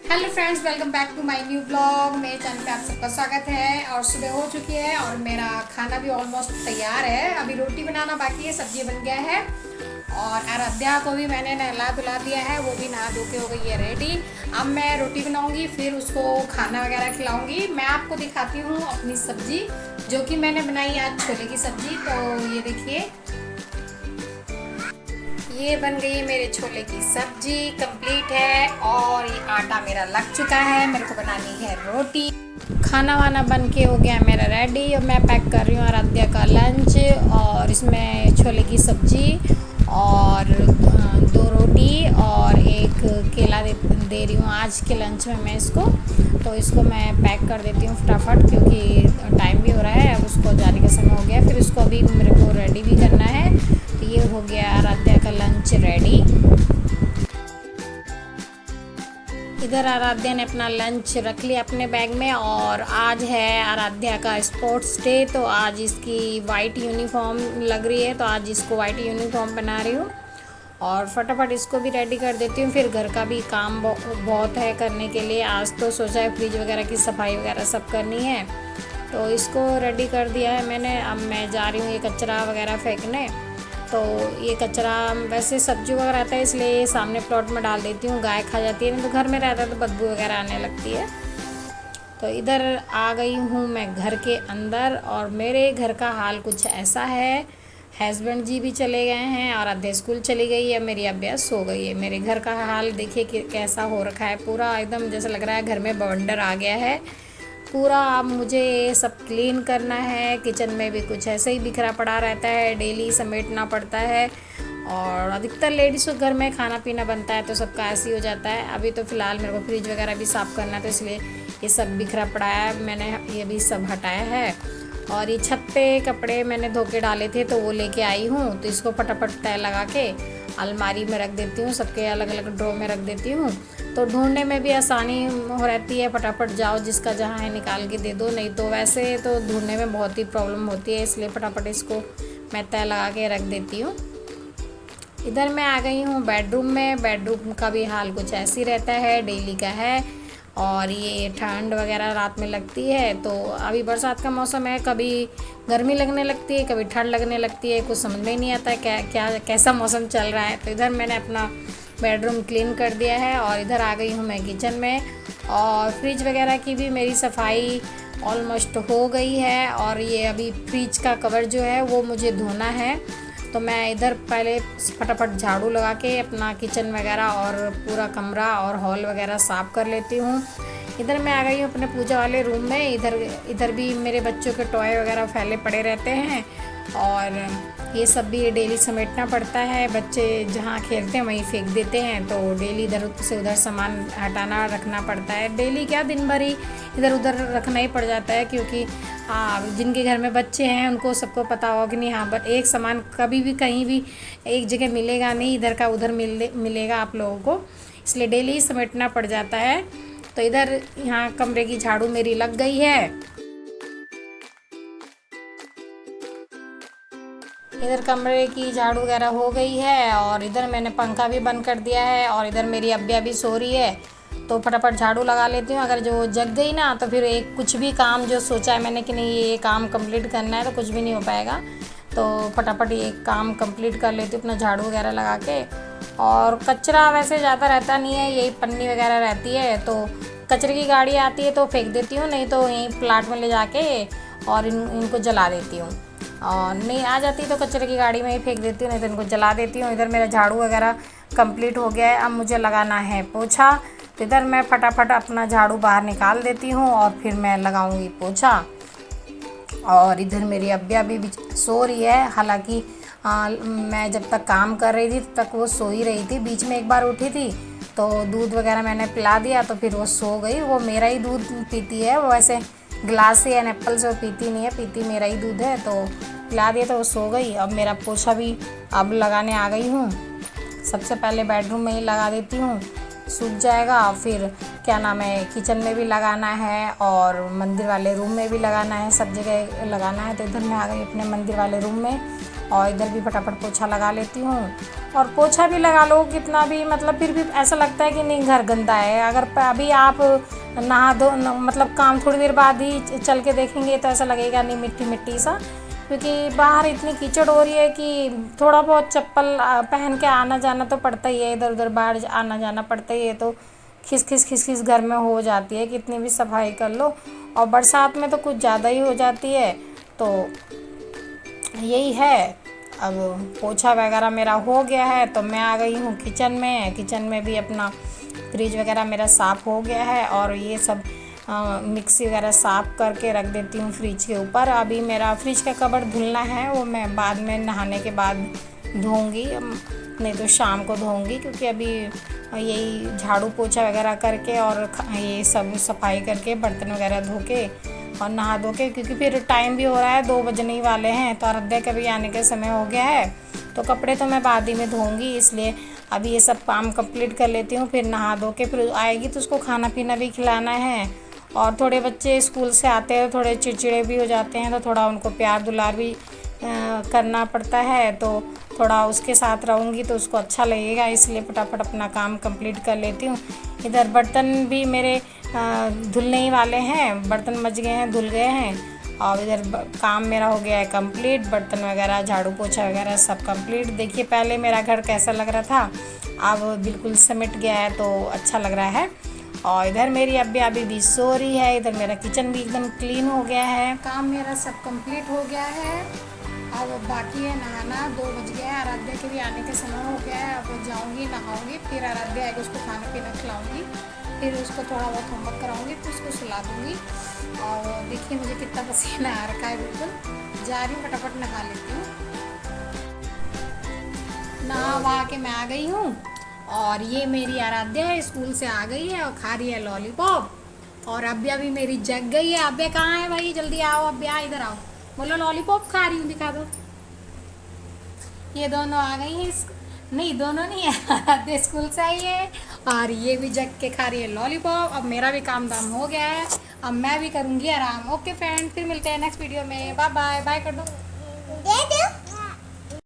Hello friends, welcome back to my new blog. मेरे channel पे आप सबका स्वागत है। और सुबह हो चुकी है और मेरा खाना भी ऑलमोस्ट तैयार है। अभी रोटी बनाना बाकी है, सब्जी बन गया है और आराध्या को भी मैंने नहला धुला दिया है, वो भी नहा धो के हो गई है रेडी। अब मैं रोटी बनाऊंगी, फिर उसको खाना वगैरह खिलाऊंगी। मैं आपको दिखाती हूँ अपनी सब्जी जो कि मैंने बनाई आज, छोले की सब्जी। तो ये देखिए, ये बन गई मेरे छोले की सब्जी, कंप्लीट है। और ये आटा मेरा लग चुका है, मेरे को बनानी है रोटी। खाना वाना बन के हो गया मेरा रेडी। और मैं पैक कर रही हूँ आराध्या का लंच, और इसमें छोले की सब्जी और दो रोटी और एक केला दे रही हूँ आज के लंच में मैं इसको। तो इसको मैं पैक कर देती हूँ फटाफट, क्योंकि टाइम भी हो रहा है, अब उसको जाने का समय हो गया। फिर उसको अभी मेरे को रेडी भी करना है। तो ये हो गया आराध्या का लंच रेडी। इधर आराध्या ने अपना लंच रख लिया अपने बैग में। और आज है आराध्या का स्पोर्ट्स डे, तो आज इसकी वाइट यूनिफॉर्म लग रही है, तो आज इसको वाइट यूनिफॉर्म बना रही हूँ और फटाफट इसको भी रेडी कर देती हूँ। फिर घर का भी काम बहुत है करने के लिए। आज तो सोचा है फ्रिज वगैरह की सफाई वगैरह सब करनी है, तो इसको रेडी कर दिया है मैंने। अब मैं जा रही हूँ ये कचरा वगैरह फेंकने। तो ये कचरा वैसे सब्जी वगैरह रहता है, इसलिए सामने प्लॉट में डाल देती हूँ, गाय खा जाती है। नहीं तो घर में रहता है तो बदबू वगैरह आने लगती है। तो इधर आ गई हूँ मैं घर के अंदर, और मेरे घर का हाल कुछ ऐसा है। हस्बैंड जी भी चले गए हैं और आधे स्कूल चली गई है, मेरी अब्बिया सो गई है। मेरे घर का हाल देखिए कि कैसा हो रखा है, पूरा एकदम जैसा लग रहा है घर में बवंडर आ गया है पूरा। अब मुझे ये सब क्लीन करना है। किचन में भी कुछ ऐसे ही बिखरा पड़ा रहता है, डेली समेटना पड़ता है। और अधिकतर लेडीज़ को घर में खाना पीना बनता है तो सबका ऐसे ही हो जाता है। अभी तो फ़िलहाल मेरे को फ्रिज वगैरह भी साफ़ करना है, तो इसलिए ये सब बिखरा पड़ा है, मैंने ये भी सब हटाया है। और ये छत पे कपड़े मैंने धो के डाले थे तो वो लेके आई हूँ, तो इसको फटाफट तय लगा के अलमारी में रख देती हूँ, सबके अलग अलग ड्रॉ में रख देती हूँ। तो ढूंढने में भी आसानी हो रहती है, फटाफट जाओ जिसका जहाँ है निकाल के दे दो। नहीं तो वैसे तो ढूंढने में बहुत ही प्रॉब्लम होती है, इसलिए फटाफट इसको मैं तय लगा के रख देती हूँ। इधर मैं आ गई हूँ बेडरूम में। बेडरूम का भी हाल कुछ ऐसी रहता है, डेली का है। और ये ठंड वगैरह रात में लगती है, तो अभी बरसात का मौसम है, कभी गर्मी लगने लगती है, कभी ठंड लगने लगती है, कुछ समझ में ही नहीं आता है क्या कैसा मौसम चल रहा है। तो इधर मैंने अपना बेडरूम क्लीन कर दिया है और इधर आ गई हूँ मैं किचन में। और फ्रिज वगैरह की भी मेरी सफाई ऑलमोस्ट हो गई है। और ये अभी फ्रिज का कवर जो है वो मुझे धोना है, तो मैं इधर पहले फटाफट झाड़ू लगा के अपना किचन वगैरह और पूरा कमरा और हॉल वगैरह साफ़ कर लेती हूँ। इधर मैं आ गई हूँ अपने पूजा वाले रूम में। इधर भी मेरे बच्चों के टॉय वगैरह फैले पड़े रहते हैं, और ये सब भी डेली समेटना पड़ता है। बच्चे जहाँ खेलते हैं वहीं फेंक देते हैं, तो डेली इधर से उधर सामान हटाना रखना पड़ता है। डेली क्या, दिन भर ही इधर उधर रखना ही पड़ जाता है, क्योंकि जिनके घर में बच्चे हैं उनको सबको पता होगा कि नहीं, हाँ बट एक सामान कभी भी कहीं भी एक जगह मिलेगा नहीं, इधर का उधर मिलेगा आप लोगों को, इसलिए डेली ही समेटना पड़ जाता है। तो इधर यहाँ कमरे की झाड़ू मेरी लग गई है। इधर कमरे की झाड़ू वगैरह हो गई है, और इधर मैंने पंखा भी बंद कर दिया है। और इधर मेरी अब्बिया भी सो रही है, तो फटाफट झाड़ू लगा लेती हूँ। अगर जो जग गई ना, तो फिर एक कुछ भी काम जो सोचा है मैंने कि नहीं ये काम कंप्लीट करना है, तो कुछ भी नहीं हो पाएगा। तो फटाफट ये काम कंप्लीट कर लेती हूँ अपना झाड़ू वगैरह लगा के। और कचरा वैसे ज़्यादा रहता नहीं है, यही पन्नी वगैरह रहती है, तो कचरे की गाड़ी आती है तो फेंक देती हूँ, नहीं तो यहीं प्लाट में ले जाके और इनको जला देती हूँ। और नहीं आ जाती तो कचरे की गाड़ी में ही फेंक देती हूँ, नहीं तो इनको जला देती हूँ। इधर मेरा झाड़ू वगैरह कंप्लीट हो गया है, अब मुझे लगाना है पोछा। तो इधर मैं फटाफट अपना झाड़ू बाहर निकाल देती हूँ और फिर मैं लगाऊंगी पोछा। और इधर मेरी अब्बिया भी सो रही है, हालांकि मैं जब तक काम कर रही थी तब तक वो सो ही रही थी। बीच में एक बार उठी थी तो दूध वगैरह मैंने पिला दिया, तो फिर वो सो गई। वो मेरा ही दूध पीती है, वो ऐसे ग्लास से एंड एप्पल से वो पीती नहीं है, पीती मेरा ही दूध है। तो पिला दिया तो वो सो गई। अब मेरा पोछा भी अब लगाने आ गई हूँ। सबसे पहले बेडरूम में ही लगा देती हूँ, सूख जाएगा। फिर क्या नाम है, किचन में भी लगाना है और मंदिर वाले रूम में भी लगाना है, सब जगह लगाना है। तो इधर मैं आ गई अपने मंदिर वाले रूम में। और इधर भी फटाफट पोछा लगा लेती हूँ। और पोछा भी लगा लो कितना भी, मतलब फिर भी ऐसा लगता है कि नहीं घर गंदा है। अगर अभी आप नहा दो मतलब काम थोड़ी देर बाद ही चल के देखेंगे तो ऐसा लगेगा नहीं मिट्टी मिट्टी सा, क्योंकि बाहर इतनी कीचड़ हो रही है कि थोड़ा बहुत चप्पल पहन के आना जाना तो पड़ता ही है, इधर उधर बाहर आना जाना पड़ता ही है। तो खिस घर में हो जाती है कितनी भी सफाई कर लो, और बरसात में तो कुछ ज़्यादा ही हो जाती है। तो यही है। अब पोछा वगैरह मेरा हो गया है तो मैं आ गई हूँ किचन में। किचन में भी अपना फ्रिज वगैरह मेरा साफ़ हो गया है, और ये सब मिक्सी वगैरह साफ़ करके रख देती हूँ फ्रिज के ऊपर। अभी मेरा फ्रिज का कवर धुलना है, वो मैं बाद में नहाने के बाद धोऊंगी, नहीं तो शाम को धोऊंगी, क्योंकि अभी यही झाड़ू पोछा वगैरह करके और ये सब सफाई करके बर्तन वगैरह धो के और नहा धो के, क्योंकि फिर टाइम भी हो रहा है, 2 बजने ही वाले हैं, तो आराध्या के भी आने का समय हो गया है। तो कपड़े तो मैं बाद ही में धोऊंगी, इसलिए अभी ये सब काम कंप्लीट कर लेती हूँ, फिर नहा धो के फिर आएगी तो उसको खाना पीना भी खिलाना है। और थोड़े बच्चे स्कूल से आते हैं थोड़े चिड़चिड़े भी हो जाते हैं, तो थोड़ा उनको प्यार दुलार भी करना पड़ता है। तो थोड़ा उसके साथ रहूँगी तो उसको अच्छा लगेगा, इसलिए फटाफट अपना काम कंप्लीट कर लेती हूँ। इधर बर्तन भी मेरे धुलने ही वाले हैं, बर्तन मच गए हैं, धुल गए हैं। और इधर काम मेरा हो गया है कंप्लीट, बर्तन वगैरह झाड़ू पोछा वगैरह सब कंप्लीट। देखिए पहले मेरा घर कैसा लग रहा था, अब बिल्कुल समेट गया है तो अच्छा लग रहा है। और इधर मेरी अभी भी सो रही है। इधर मेरा किचन भी एकदम क्लीन हो गया है। काम मेरा सब कंप्लीट हो गया है, अब बाकी है नहाना। 2 बज गया है, आराध्या के भी आने का समय हो गया है। अब जाऊंगी नहाऊंगी, फिर आराध्या आएगी उसको खाना पीना खिलाऊंगी, फिर उसको थोड़ा बहुत होमवर्क कराऊंगी, फिर उसको सुला दूंगी। और देखिए मुझे कितना पसीना आ रखा है, बिल्कुल जा रही हूँ फटाफट नहा लेती हूँ। नहा वहा के मैं आ गई हूँ, और ये मेरी आराध्या है स्कूल से आ गई है और खा रही है लॉलीपॉप। और अब्या भी मेरी जग गई है। अब्या कहाँ है भाई, जल्दी आओ अब्या, इधर आओ, बोलो लॉलीपॉप खा रही हूँ, दिखा दो। ये दोनों आ गई हैं, नहीं दोनों नहीं है, आराध्या स्कूल से आई है और ये भी जग के खा रही है लॉलीपॉप। अब मेरा भी काम दाम हो गया है, अब मैं भी करूँगी आराम। ओके फ्रेंड, फिर मिलते हैं नेक्स्ट वीडियो में, बाय बाय, बाय कर दो।